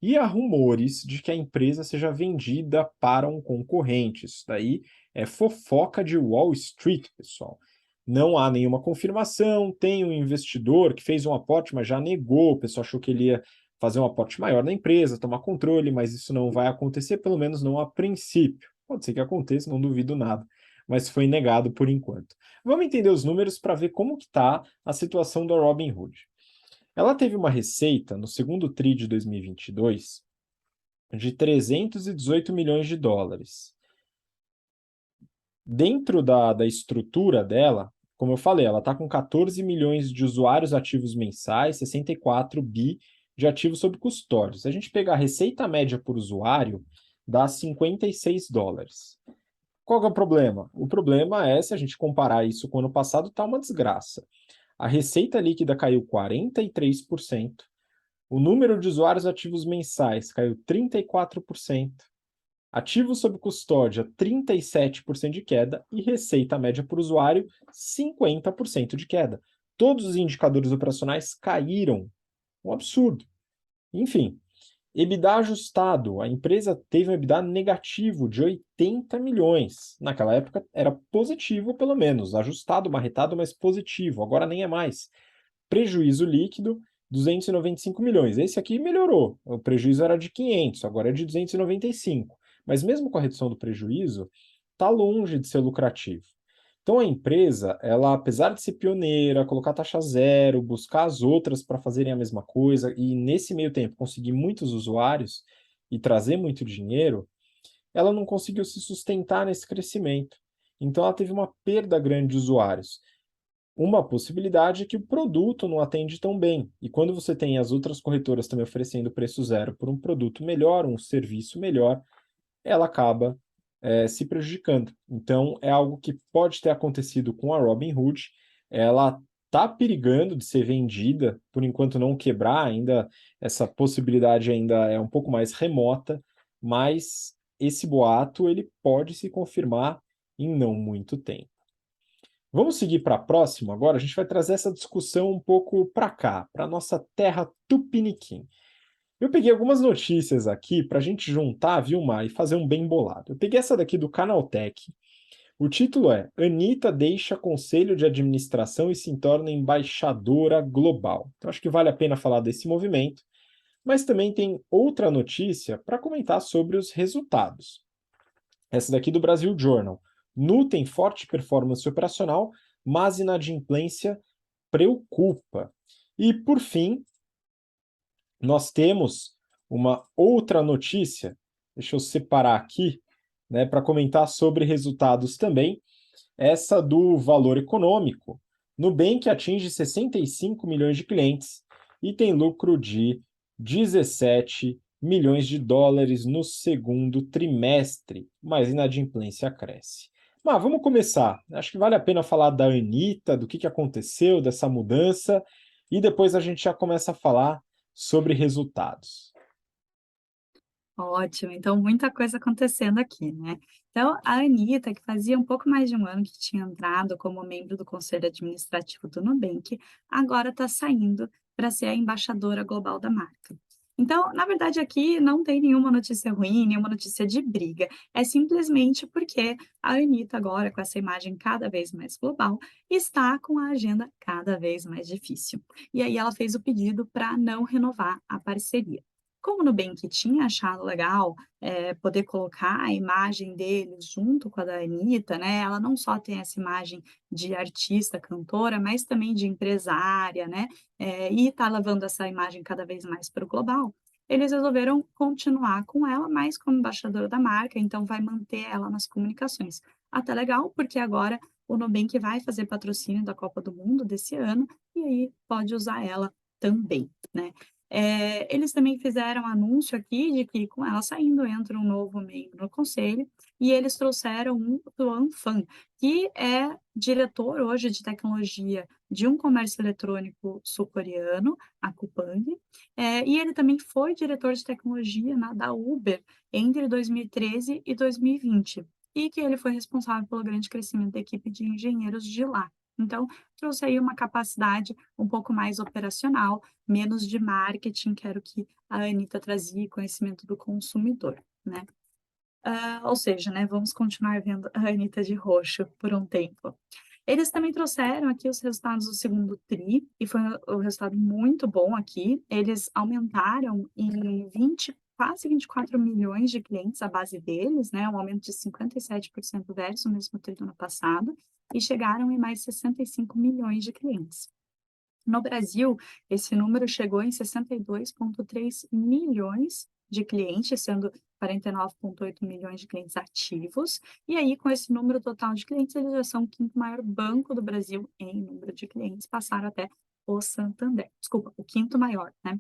e há rumores de que a empresa seja vendida para um concorrente. Isso daí é fofoca de Wall Street, pessoal. não há nenhuma confirmação, tem um investidor que fez um aporte, mas já negou, o pessoal achou que ele ia fazer um aporte maior na empresa, tomar controle, mas isso não vai acontecer, pelo menos não a princípio. Pode ser que aconteça, não duvido nada, mas foi negado por enquanto. Vamos entender os números para ver como que está a situação da Robinhood. Ela teve uma receita no segundo TRI de 2022 de 318 milhões de dólares. Dentro da estrutura dela, como eu falei, ela está com 14 milhões de usuários ativos mensais, 64 bi de ativos sob custódia. Se a gente pegar a receita média por usuário, dá 56 dólares. Qual que é o problema? O problema é, se a gente comparar isso com o ano passado, está uma desgraça. A receita líquida caiu 43%, o número de usuários ativos mensais caiu 34%, ativos sob custódia 37% de queda e receita média por usuário 50% de queda. Todos os indicadores operacionais caíram. Um absurdo. Enfim, EBITDA ajustado. A empresa teve um EBITDA negativo de 80 milhões. Naquela época era positivo, pelo menos. Ajustado, marretado, mas positivo. Agora nem é mais. Prejuízo líquido, 295 milhões. Esse aqui melhorou. O prejuízo era de 500, agora é de 295. Mas mesmo com a redução do prejuízo, está longe de ser lucrativo. Então a empresa, ela, apesar de ser pioneira, colocar taxa zero, buscar as outras para fazerem a mesma coisa e nesse meio tempo conseguir muitos usuários e trazer muito dinheiro, ela não conseguiu se sustentar nesse crescimento. Então ela teve uma perda grande de usuários. Uma possibilidade é que o produto não atende tão bem. E quando você tem as outras corretoras também oferecendo preço zero por um produto melhor, um serviço melhor, ela acaba se prejudicando. Então, é algo que pode ter acontecido com a Robinhood. Ela está perigando de ser vendida, por enquanto não quebrar ainda, essa possibilidade ainda é um pouco mais remota, mas esse boato ele pode se confirmar em não muito tempo. Vamos seguir para a próxima agora? A gente vai trazer essa discussão um pouco para cá, para a nossa terra tupiniquim. Eu peguei algumas notícias aqui para a gente juntar, viu, Mar, e fazer um bem bolado. Eu peguei essa daqui do Canaltech. O título é Anitta deixa conselho de administração e se torna embaixadora global. Então acho que vale a pena falar desse movimento, mas também tem outra notícia para comentar sobre os resultados. Essa daqui do Brasil Journal. Nu tem forte performance operacional, mas inadimplência preocupa. E, por fim, nós temos uma outra notícia, deixa eu separar aqui, né, para comentar sobre resultados também, essa do valor econômico. Nubank atinge 65 milhões de clientes e tem lucro de 17 milhões de dólares no segundo trimestre, mas inadimplência cresce. Mas vamos começar. Acho que vale a pena falar da Anitta, do que aconteceu, dessa mudança, e depois a gente já começa a falar sobre resultados. Ótimo, então muita coisa acontecendo aqui, né. Então a Anitta, que fazia um pouco mais de um ano que tinha entrado como membro do conselho administrativo do Nubank, agora está saindo para ser a embaixadora global da marca. Então, na verdade aqui não tem nenhuma notícia ruim, nenhuma notícia de briga, é simplesmente porque a Anitta agora, com essa imagem cada vez mais global, está com a agenda cada vez mais difícil. E aí ela fez o pedido para não renovar a parceria. Como o Nubank tinha achado legal, poder colocar a imagem deles junto com a da Anitta, né, ela não só tem essa imagem de artista, cantora, mas também de empresária, né, e tá levando essa imagem cada vez mais para o global, eles resolveram continuar com ela, mas como embaixadora da marca, então vai manter ela nas comunicações. Até legal, porque agora o Nubank vai fazer patrocínio da Copa do Mundo desse ano, e aí pode usar ela também, né. Eles também fizeram anúncio aqui de que com ela saindo entra um novo membro no conselho, e eles trouxeram um Tuan Pham, que é diretor hoje de tecnologia de um comércio eletrônico sul-coreano, a Coupang, e ele também foi diretor de tecnologia da Uber entre 2013 e 2020, e que ele foi responsável pelo grande crescimento da equipe de engenheiros de lá. Então, trouxe aí uma capacidade um pouco mais operacional, menos de marketing, que era o que a Anitta trazia, e conhecimento do consumidor, né. Ou seja, né, vamos continuar vendo a Anitta de roxo por um tempo. Eles também trouxeram aqui os resultados do segundo TRI, e foi um resultado muito bom aqui. Eles aumentaram em 20, quase 24 milhões de clientes a base deles, né? Um aumento de 57% versus o mesmo TRI do ano passado, e chegaram em mais 65 milhões de clientes. No Brasil, esse número chegou em 62,3 milhões de clientes, sendo 49,8 milhões de clientes ativos. E aí, com esse número total de clientes, eles já são o quinto maior banco do Brasil em número de clientes, passaram até o Santander. Desculpa, o quinto maior, né?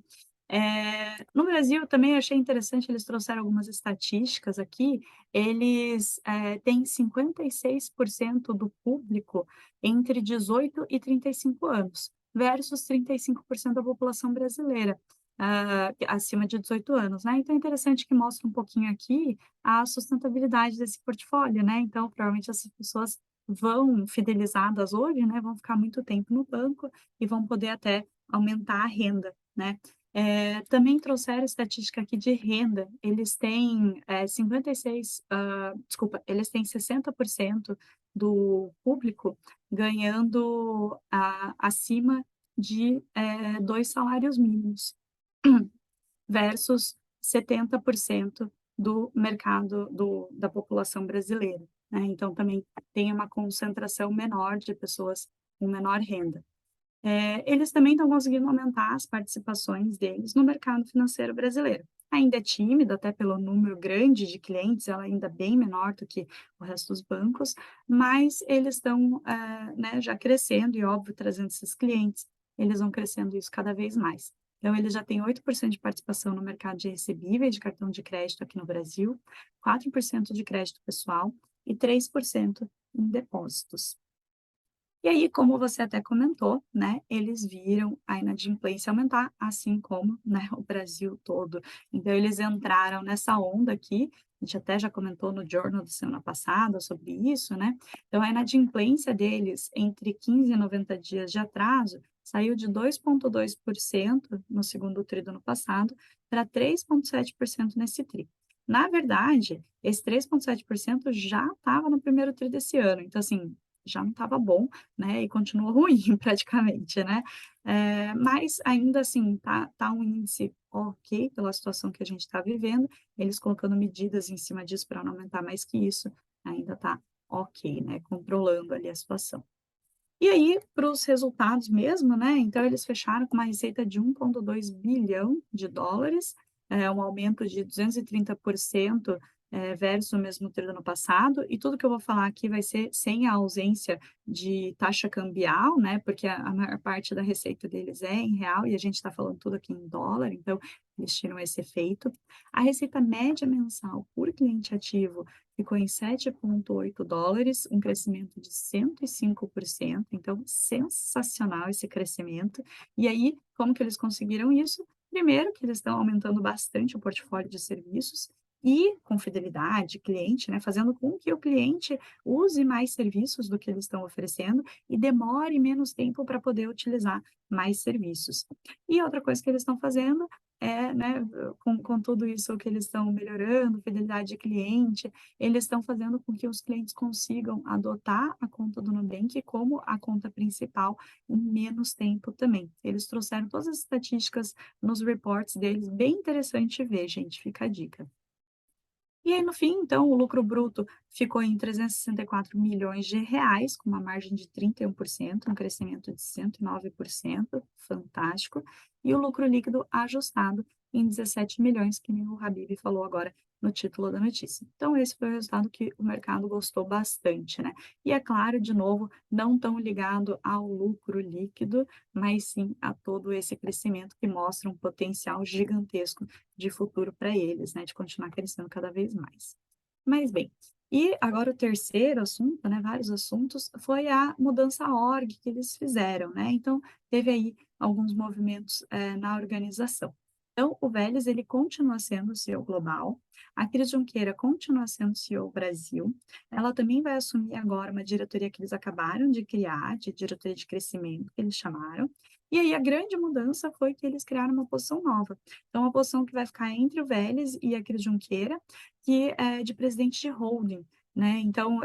No Brasil, também achei interessante, eles trouxeram algumas estatísticas aqui. Eles têm 56% do público entre 18 e 35 anos versus 35% da população brasileira, acima de 18 anos, né? Então é interessante que mostra um pouquinho aqui a sustentabilidade desse portfólio, né? Então, provavelmente essas pessoas vão fidelizadas hoje, né? Vão ficar muito tempo no banco e vão poder até aumentar a renda, né? Também trouxeram estatística aqui de renda. Eles têm eles têm 60% do público ganhando acima de 2 salários mínimos, versus 70% do mercado da população brasileira, né? Então, também tem uma concentração menor de pessoas com menor renda. Eles também estão conseguindo aumentar as participações deles no mercado financeiro brasileiro. Ainda é tímido, até pelo número grande de clientes, ela ainda é bem menor do que o resto dos bancos, mas eles estão né, já crescendo e, óbvio, trazendo esses clientes, eles vão crescendo isso cada vez mais. Então, eles já têm 8% de participação no mercado de recebíveis de cartão de crédito aqui no Brasil, 4% de crédito pessoal e 3% em depósitos. E aí, como você até comentou, né, eles viram a inadimplência aumentar, assim como, né, o Brasil todo. Então, eles entraram nessa onda aqui, a gente até já comentou no Journal da semana passada sobre isso, né? Então, a inadimplência deles entre 15 e 90 dias de atraso saiu de 2,2% no segundo TRI do ano passado para 3,7% nesse TRI. Na verdade, esse 3,7% já estava no primeiro TRI desse ano. Então, assim, já não estava bom, né, e continua ruim praticamente, né, mas ainda assim tá um índice ok pela situação que a gente está vivendo, eles colocando medidas em cima disso para não aumentar mais que isso, ainda tá ok, né, controlando ali a situação. E aí, para os resultados mesmo, né, então eles fecharam com uma receita de 1,2 bilhão de dólares, um aumento de 230%, versus o mesmo trimestre do ano passado, e tudo que eu vou falar aqui vai ser sem a ausência de taxa cambial, né, porque a maior parte da receita deles é em real, e a gente está falando tudo aqui em dólar, então eles tiram esse efeito. A receita média mensal por cliente ativo ficou em 7,8 dólares, um crescimento de 105%, então sensacional esse crescimento. E aí, como que eles conseguiram isso? Primeiro, que eles estão aumentando bastante o portfólio de serviços e com fidelidade, cliente, né, fazendo com que o cliente use mais serviços do que eles estão oferecendo e demore menos tempo para poder utilizar mais serviços. E outra coisa que eles estão fazendo né, com tudo isso que eles estão melhorando, fidelidade de cliente, eles estão fazendo com que os clientes consigam adotar a conta do Nubank como a conta principal em menos tempo também. Eles trouxeram todas as estatísticas nos reports deles, bem interessante ver, gente, fica a dica. E aí, no fim, então, o lucro bruto ficou em 364 milhões de reais, com uma margem de 31%, um crescimento de 109%, fantástico. E o lucro líquido ajustado em 17 milhões, que nem o Habib falou agora no título da notícia. Então, esse foi o resultado que o mercado gostou bastante, né? E é claro, de novo, não tão ligado ao lucro líquido, mas sim a todo esse crescimento que mostra um potencial gigantesco de futuro para eles, né, de continuar crescendo cada vez mais. Mas bem, e agora o terceiro assunto, né, vários assuntos, foi a mudança org que eles fizeram, né? Então, teve aí alguns movimentos na organização. Então, o Vélez, ele continua sendo o CEO global, a Cris Junqueira continua sendo CEO Brasil, ela também vai assumir agora uma diretoria que eles acabaram de criar, de diretoria de crescimento, que eles chamaram, e aí a grande mudança foi que eles criaram uma posição nova. Então, uma posição que vai ficar entre o Vélez e a Cris Junqueira, que é de presidente de holding, né? Então,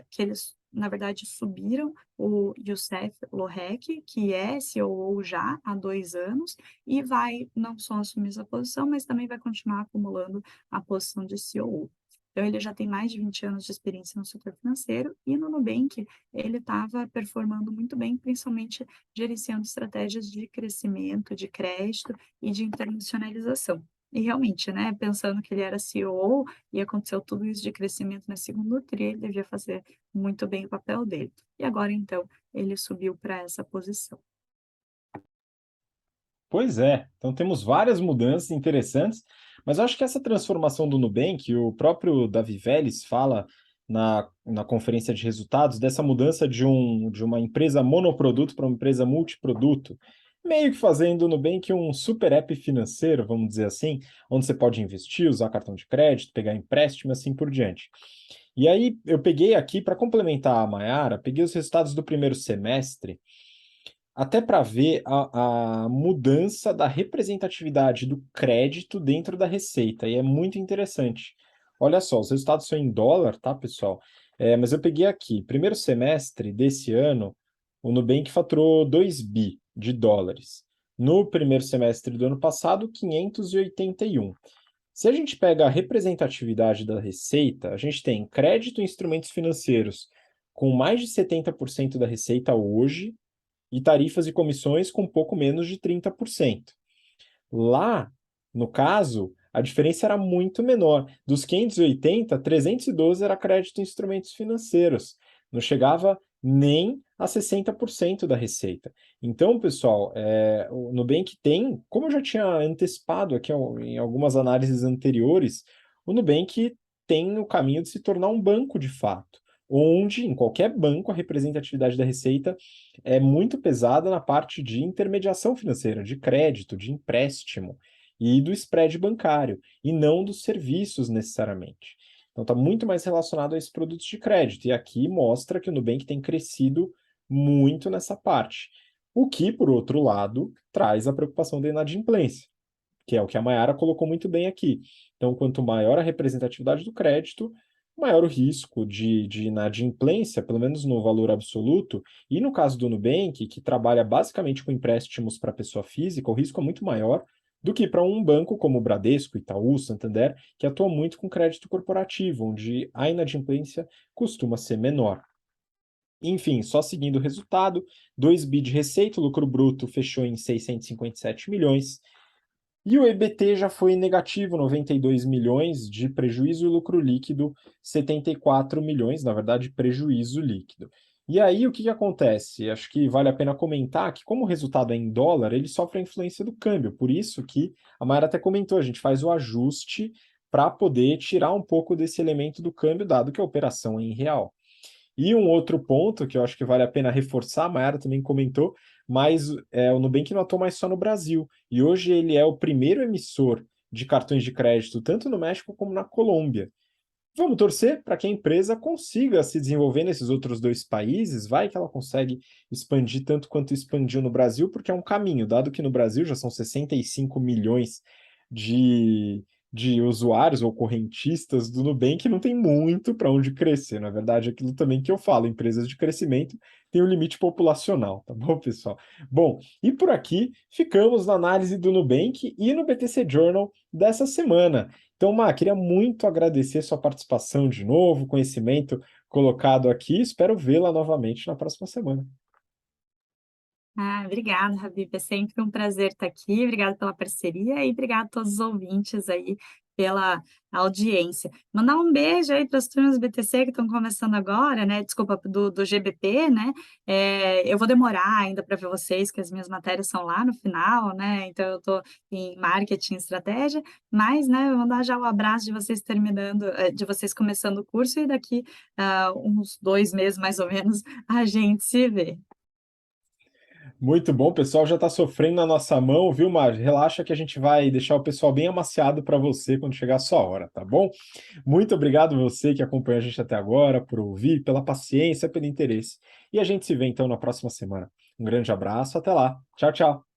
que eles na verdade, subiram o Youssef Lohek, que é COO já há 2 anos, e vai não só assumir essa posição, mas também vai continuar acumulando a posição de COO. Então, ele já tem mais de 20 anos de experiência no setor financeiro e no Nubank ele estava performando muito bem, principalmente gerenciando estratégias de crescimento, de crédito e de internacionalização. E realmente, né, pensando que ele era CEO e aconteceu tudo isso de crescimento nesse segundo tri, ele devia fazer muito bem o papel dele. E agora, então, ele subiu para essa posição. Pois é, então temos várias mudanças interessantes, mas eu acho que essa transformação do Nubank, o próprio Davi Vélez fala na conferência de resultados, dessa mudança de uma empresa monoproduto para uma empresa multiproduto, meio que fazendo o Nubank um super app financeiro, vamos dizer assim, onde você pode investir, usar cartão de crédito, pegar empréstimo e assim por diante. E aí eu peguei aqui, para complementar a Mayara, peguei os resultados do primeiro semestre, até para ver a mudança da representatividade do crédito dentro da receita, e é muito interessante. Olha só, os resultados são em dólar, tá, pessoal? Mas eu peguei aqui, primeiro semestre desse ano, o Nubank faturou 2 bi de dólares. No primeiro semestre do ano passado, 581. Se a gente pega a representatividade da receita, a gente tem crédito e instrumentos financeiros com mais de 70% da receita hoje, e tarifas e comissões com pouco menos de 30%. Lá, no caso, a diferença era muito menor. Dos 580, 312 era crédito em instrumentos financeiros. Não chegava nem a 60% da receita. Então, pessoal, o Nubank tem, como eu já tinha antecipado aqui em algumas análises anteriores, o Nubank tem o caminho de se tornar um banco de fato, onde, em qualquer banco, a representatividade da receita é muito pesada na parte de intermediação financeira, de crédito, de empréstimo e do spread bancário, e não dos serviços necessariamente. Então está muito mais relacionado a esses produtos de crédito, e aqui mostra que o Nubank tem crescido muito nessa parte. O que, por outro lado, traz a preocupação da inadimplência, que é o que a Mayara colocou muito bem aqui. Então, quanto maior a representatividade do crédito, maior o risco de inadimplência, pelo menos no valor absoluto, e no caso do Nubank, que trabalha basicamente com empréstimos para pessoa física, o risco é muito maior do que para um banco como o Bradesco, Itaú, Santander, que atua muito com crédito corporativo, onde a inadimplência costuma ser menor. Enfim, só seguindo o resultado, 2 bi de receita, o lucro bruto fechou em 657 milhões, e o EBT já foi negativo, 92 milhões de prejuízo, e lucro líquido 74 milhões, na verdade, prejuízo líquido. E aí, o que acontece? Acho que vale a pena comentar que, como o resultado é em dólar, ele sofre a influência do câmbio. Por isso que a Mayara até comentou, a gente faz o ajuste para poder tirar um pouco desse elemento do câmbio, dado que a operação é em real. E um outro ponto que eu acho que vale a pena reforçar, a Mayara também comentou, mas o Nubank não atua mais só no Brasil. E hoje ele é o primeiro emissor de cartões de crédito, tanto no México como na Colômbia. Vamos torcer para que a empresa consiga se desenvolver nesses outros dois países, vai que ela consegue expandir tanto quanto expandiu no Brasil, porque é um caminho, dado que no Brasil já são 65 milhões de, de usuários ou correntistas do Nubank, não tem muito para onde crescer. Na verdade, é aquilo também que eu falo, empresas de crescimento têm um limite populacional, tá bom, pessoal? Bom, e por aqui ficamos na análise do Nubank e no BTC Journal dessa semana. Então, Má, queria muito agradecer sua participação de novo, conhecimento colocado aqui. Espero vê-la novamente na próxima semana. Ah, obrigada, Habib. É sempre um prazer estar aqui. Obrigada pela parceria e obrigada a todos os ouvintes aí pela audiência. Mandar um beijo aí para as turmas do BTC que estão começando agora, né? Desculpa, do GBP, né? Eu vou demorar ainda para ver vocês, que as minhas matérias são lá no final, né? Então eu estou em marketing e estratégia, mas, né, eu vou mandar já o abraço de vocês terminando, de vocês começando o curso e daqui uns 2 meses mais ou menos a gente se vê. Muito bom, o pessoal já está sofrendo na nossa mão, viu, Mar? Relaxa que a gente vai deixar o pessoal bem amaciado para você quando chegar a sua hora, tá bom? Muito obrigado você que acompanhou a gente até agora, por ouvir, pela paciência, pelo interesse. E a gente se vê então na próxima semana. Um grande abraço, até lá. Tchau, tchau.